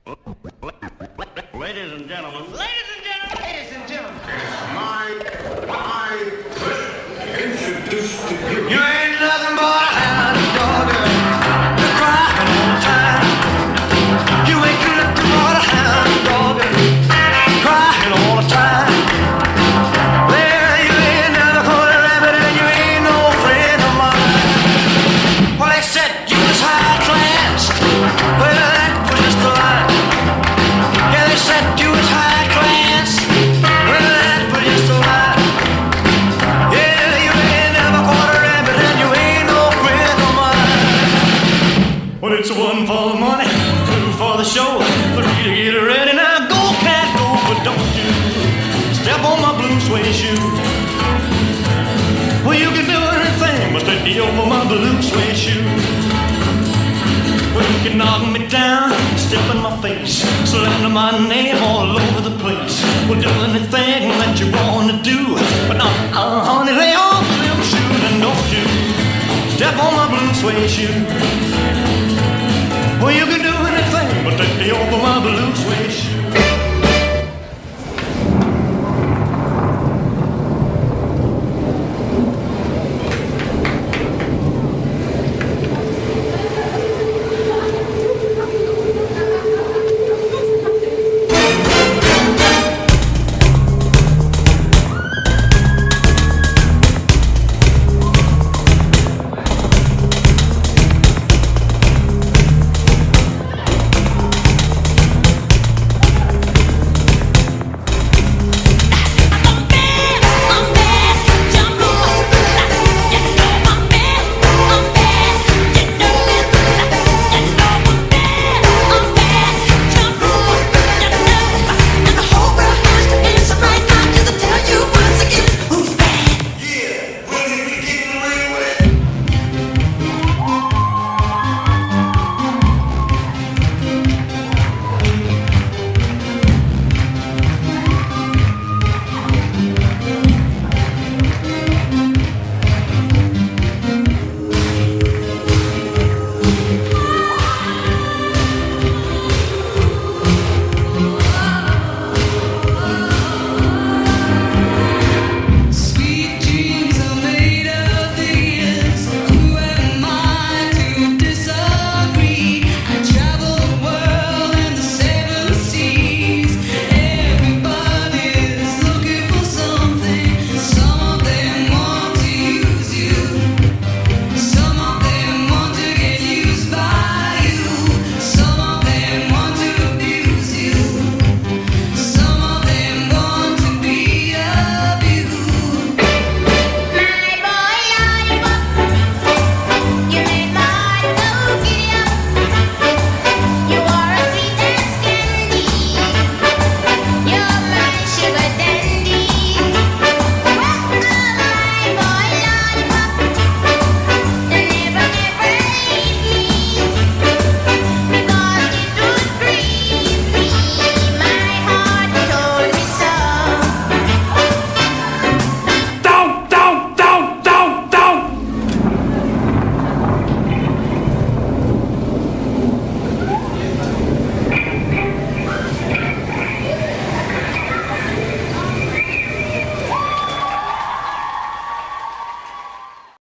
Ladies and gentlemen. Ladies and gentlemen. Ladies and gentlemen. I introduce to you. You ain't nothing but a hound dog. You're crying all the time. You ain't nothing but a hound dog. Crying all the time. Well, you ain't never caught a rabbit and you ain't no friend of mine. Well, they said you was high class. Well, that was just a lie. Yeah, they said you was high class. Well, that was just a lie. Yeah, you ain't never caught a rabbit and you ain't no friend of mine. Well, it's one for the money, two for the show, three to get ready. Now go, cat, go, but don't you step on my blue suede shoe. Well, you can do anything but stay over my blue suede shoe. Well, you can knock me down, step in my face, slander my name all over the place. Well, do anything that you wanna do, but honey, lay off them shoes and don't you step on my blue suede shoe. Well, you can do